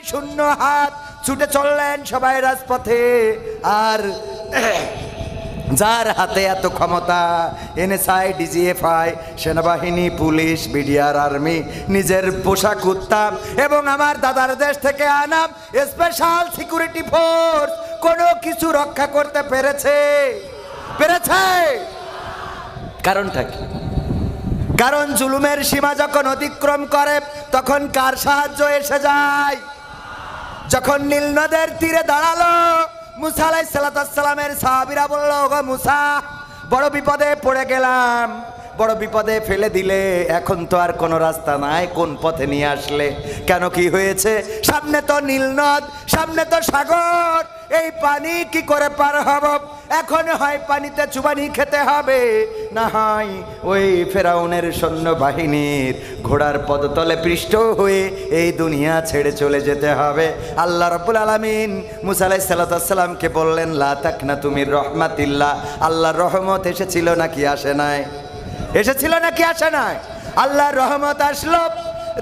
শূন্য হাত ছুটে চললেন সবাই রাজপথে। আর যার হাতে এত ক্ষমতা, এনএসআই, ডিজিএফআই, সেনাবাহিনী, পুলিশ, বিডিআর, আর্মি, নিজের পোশাক উত্তাম এবং আমার দাদার দেশ থেকে আনাম স্পেশাল সিকিউরিটি ফোর্স কোনো কিছু রক্ষা করতে পেরেছে? কারণটা কি? কারণ জুলুমের সীমা যখন অতিক্রম করে তখন কার সাহায্য এসে যায়? যখন নীল নদের তীরে দাঁড়ালো মুসা আলাইহিস সালামের সাহাবীরা বলল, ওগো মুসা, বড় বিপদে পড়ে গেলাম, বড় বিপদে ফেলে দিলে, এখন তো আর কোনো রাস্তা নাই, কোন পথে নিয়ে আসলে? কেন, কি হয়েছে? সামনে তো নীল নদ, সামনে তো সাগর, এই পানি কি করে পার হব? এখন হয় পানিতে চুবানি খেতে হবে, না হয় ওই ফেরাউনের সৈন্যবাহিনীর ঘোড়ার পদতলে পৃষ্ঠ হয়ে এই দুনিয়া ছেড়ে চলে যেতে হবে। আল্লাহ রাব্বুল আলামিন মুসা আলাইহিস সালামকে বললেন, লা তাকনাতু মির রাহমাতিল্লাহ। আল্লাহর রহমত এসেছিল নাকি আসে নাই? এসেছিল নাকি আসে নাই? আল্লাহর রহমত আসলো,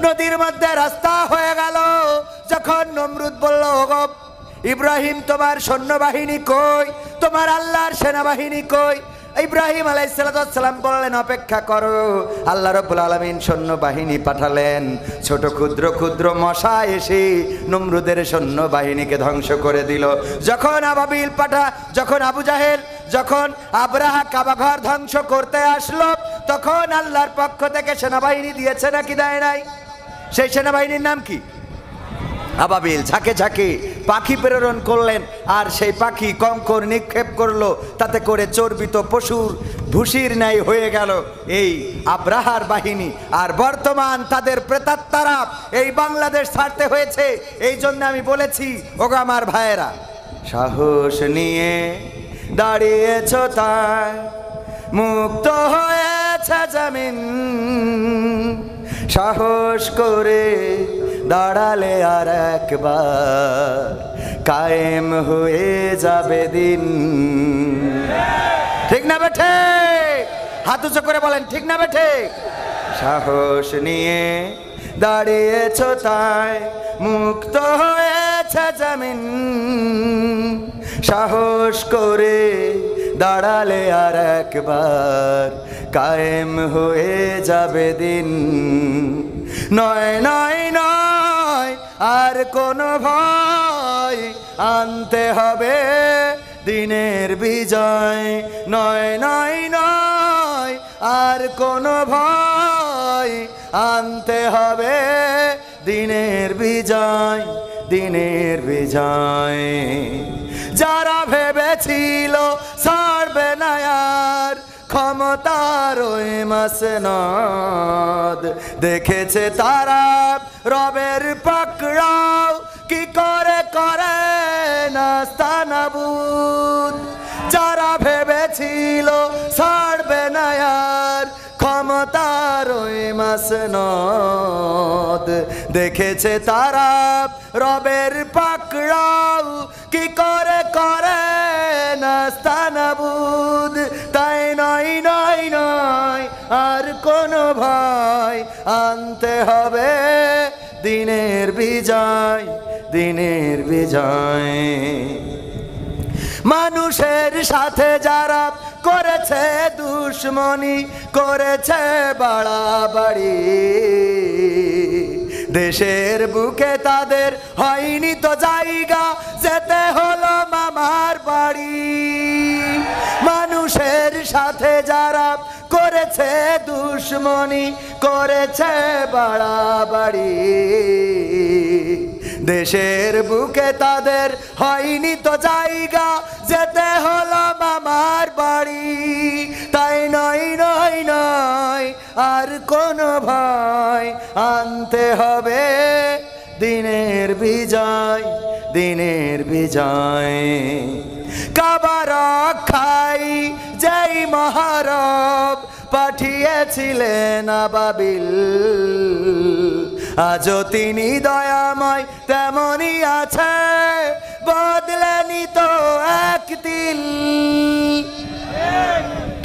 নদীর মধ্যে রাস্তা হয়ে গেল। যখন নমরুদ বলল, ওগো ইব্রাহিম, তোমার সৈন্যবাহিনী কই? তোমার আল্লাহর সেনাবাহিনী কই? ইব্রাহিম আলাইহিস সালাম বললেন, অপেক্ষা করো। আল্লাহ রাব্বুল আলামিন সৈন্যবাহিনী পাঠালেন, ছোট ক্ষুদ্র ক্ষুদ্র মশা এসে নমরুদের সৈন্যবাহিনীকে ধ্বংস করে দিল। যখন আবাবিল যখন আবু জাহেল, যখন আবরাহা কাবাঘর ধ্বংস করতে আসলো, তখন আল্লাহর পক্ষ থেকে সেনাবাহিনী দিয়েছে নাকি দেয় নাই? সেই সেনাবাহিনীর নাম কি? আবাবিল। ঝাঁকে ঝাঁকে পাখি প্রেরণ করলেন, আর সেই পাখি কঙ্কর নিক্ষেপ করলো, তাতে করে চর্বিত পশুর ভুসির ন্যায় হয়ে গেল এই আব্রাহার বাহিনী। আর বর্তমান তাদের প্রেতাত্মারা এই বাংলাদেশ ছাড়তে হয়েছে। এই জন্য আমি বলেছি, ওগো আমার ভাইয়েরা, সাহস নিয়ে দাঁড়িয়েছ তাই মুক্ত হয়েছে জমিন, সাহস করে দাঁড়ালে আর একবার কায়েম হয়ে যাবে দিন। ঠিক না বেঠে? হাত উঁচু করে বলেন, ঠিক না বেঠে? সাহস নিয়ে দাঁড়িয়েছ তাই মুক্ত হয়েছে জমিন, সাহস করে দাঁড়ালে আর একবার কায়েম হয়ে যাবে দিন। নয় নয় নয় আর কোনো ভয়, আনতে হবে দিনের বিজয়। নয় নয় নয় আর কোনো ভয়, আনতে হবে দিনের বিজয়, দিনের বিজয়। যারা ভেবেছিল ছাড়বে না আর ক্ষমতার ওই মাসনদ, দেখেছে তারা রবের পাকড়াও কি করে করে নাস্তানাবুদ। যারা ভেবেছিল ছাড়বে না আর ক্ষমতার ওই মাসনদ, দেখেছে তারা রবের পাকড়াও কি করে করে নাস্তানাবুদ। তাই নয় নয় নয় আর কোনো ভয়, আনতে হবে দিনের বিজয়, দিনের বিজয়। মানুষের সাথে যারা করেছে দুশ্মনী, করেছে বাড়াবাড়ি, দেশের বুকে তাদের হয়নি তো জায়গা, যেতে হলো মামার বাড়ি। মানুষের সাথে যারা করেছে দুশ্মনী, করেছে বাড়াবাড়ি, দেশের বুকে তাদের হয়নি তো জায়গা, যেতে হলো মামার বাড়ি। তাই নয় নয় নয় আর কোনো ভয়, আনতে হবে দিনের বিজয়, দিনের বিজয়। কাবা রক্ষায় যেই মহারব পাঠিয়েছিলেন আবাবিল, আজও তিনি দয়াময় তেমনই আছে, বদলেনি তো একদিন।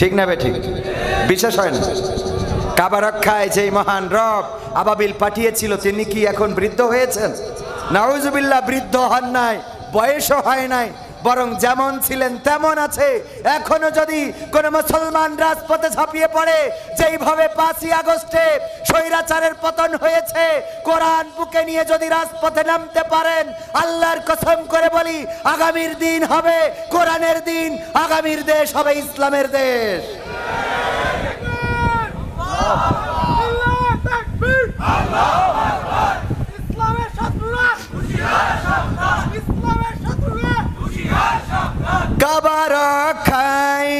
ঠিক না বে? ঠিক বিশ্বাস হয় না? কাবা রক্ষায় যেই মহান রব আবাবিল পাঠিয়েছিল, তিনি কি এখন বৃদ্ধ হয়েছেন? নাউজুবিল্লাহ, বৃদ্ধ হন নাই, বয়সও হয় নাই, বরং যেমন ছিলেন তেমন আছে। এখনো যদি কোন মুসলমান রাজপথে ঝাঁপিয়ে পড়ে, যেইভাবে 5ই আগস্টে স্বৈরাচারের পতন হয়েছে, কোরআন বুকে নিয়ে যদি রাজপথে নামতে পারেন, আল্লাহর কসম করে বলি, আগামীর দিন হবে কোরআনের দিন, আগামীর দেশ হবে ইসলামের দেশ। কাবা রক্ষায়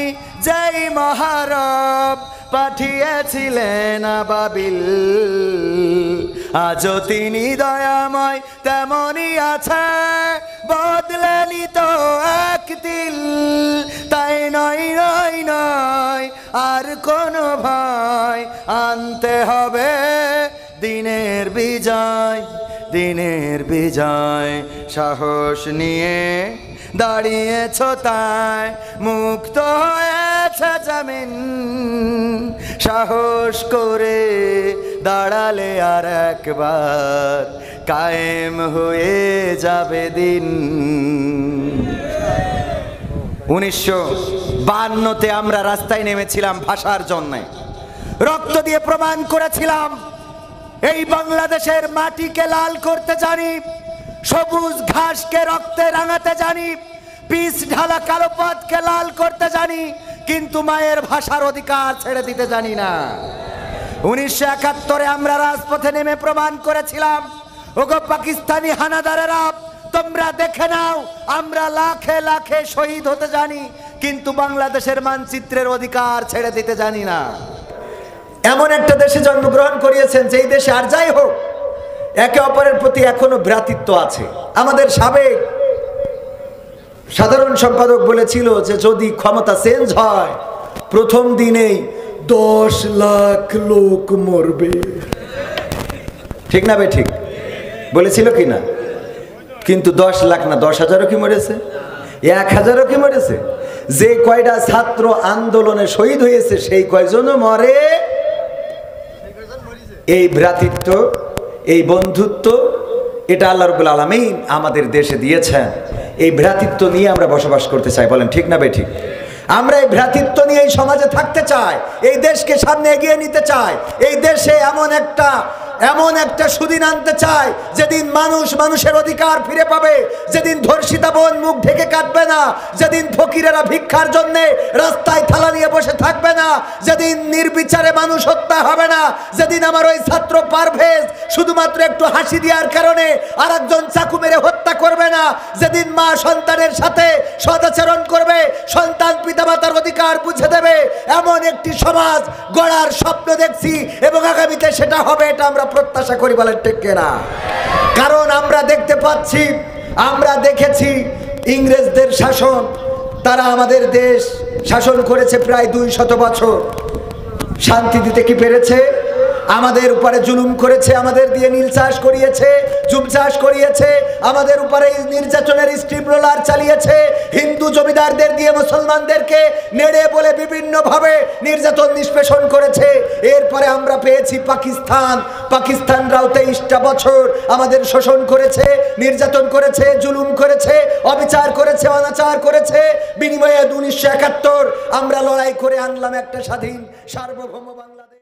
যেই মহারব পাঠিয়েছিলেন আবাবিল, আজও তিনি দয়াময় তেমনই আছে, বদলেনি তো এক দিল। তাই নয় নয় নয় আর কোনো ভয়, আনতে হবে দিনের বিজয়, দিনের বিজয়। সাহস নিয়ে দাঁড়িয়েছ তাই মুক্ত হয়েছে জমিন, সাহস করে দাঁড়ালে আর একবার কায়েম হয়ে যাবে দিন। 1952-তে আমরা রাস্তায় নেমেছিলাম ভাষার জন্য, রক্ত দিয়ে প্রমাণ করেছিলাম এই বাংলাদেশের মাটিকে লাল করতে জানি, সবুজ ঘাসকে রক্তে রাঙাতে জানি, পিচ ঢালা কালো পথকে লাল করতে জানি, কিন্তু মায়ের ভাষার অধিকার ছেড়ে দিতে জানি না। 1971-এ আমরা রাজপথে নেমে প্রমাণ করেছিলাম, ওগো পাকিস্তানি হানাদারেরা, তোমরা দেখে নাও, আমরা লাখে লাখে শহীদ হতে জানি, কিন্তু বাংলাদেশের মানচিত্রের অধিকার ছেড়ে দিতে জানি না। এমন একটা দেশে জন্মগ্রহণ করিয়েছেন, যেই দেশে আর যাই হোক একে অপরের প্রতি এখনো ভ্রাতৃত্ব আছে। আমাদের সাবেক সাধারণ সম্পাদক বলেছিল যে যদি ক্ষমতা চেঞ্জ হয়, প্রথম দিনেই 10 লাখ লোক মরবে। ঠিক না বে ঠিক বলেছিল কি না? কিন্তু 10 লাখ না, 10,000ও কি মরেছে, 1,000ও কি মরেছে? যে কয়টা ছাত্র আন্দোলনে শহীদ হয়েছে, সেই কয়জনও মরে। এই ভ্রাতৃত্ব, এই বন্ধুত্ব, এটা আল্লাহ রাব্বুল আলামিন আমাদের দেশে দিয়েছেন। এই ভ্রাতৃত্ব নিয়ে আমরা বসবাস করতে চাই, বলেন ঠিক না বে ঠিক? আমরা এই ভ্রাতৃত্ব নিয়ে এই সমাজে থাকতে চাই, এই দেশকে সামনে এগিয়ে নিতে চাই, এই দেশে এমন একটা সুদিন আনতে চাই যেদিন মানুষ মানুষের অধিকার ফিরে পাবে, যেদিন ধর্ষিতা বোন মুখ ঢেকে কাঁদবে না, যেদিন ফকিরেরা ভিক্ষার জন্য রাস্তায় থালা নিয়ে বসে থাকবে না, যেদিন নির্বিচারে মানুষ হত্যা হবে না, যেদিন আমার ওই ছাত্র পারভেজ শুধুমাত্র একটু হাসি দেওয়ার কারণে আরেকজন চাকু মেরে হত্যা করবে না, যেদিন মা সন্তানের সাথে সদাচরণ করবে, সন্তান পিতামাতার অধিকার বুঝে দেবে, এমন একটি সমাজ গড়ার স্বপ্ন দেখছি এবং আগামীতে সেটা হবে, এটা আমরা প্রত্যাশা করি, বলেন ঠিক কিনা? কারণ আমরা দেখতে পাচ্ছি, আমরা দেখেছি ইংরেজদের শাসন, তারা আমাদের দেশ শাসন করেছে প্রায় 200 বছর। শান্তি দিতে কি পেরেছে? আমাদের উপরে জুলুম করেছে, আমাদের দিয়ে নীল চাষ করিয়েছে, জুম চাষ করিয়েছে, আমাদের উপরে নির্যাতনের স্টিম রোলার চালিয়েছে, হিন্দু জমিদারদের দিয়ে মুসলমানদেরকে নেড়ে বলে বিভিন্নভাবে নির্যাতন নিষ্পেষণ করেছে। এরপরে আমরা পেয়েছি পাকিস্তানরাও 23টা বছর আমাদের শোষণ করেছে, নির্যাতন করেছে, জুলুম করেছে, অবিচার করেছে, অনাচার করেছে। বিনিময়ে 1971 আমরা লড়াই করে আনলাম একটা স্বাধীন সার্বভৌম বাংলাদেশ।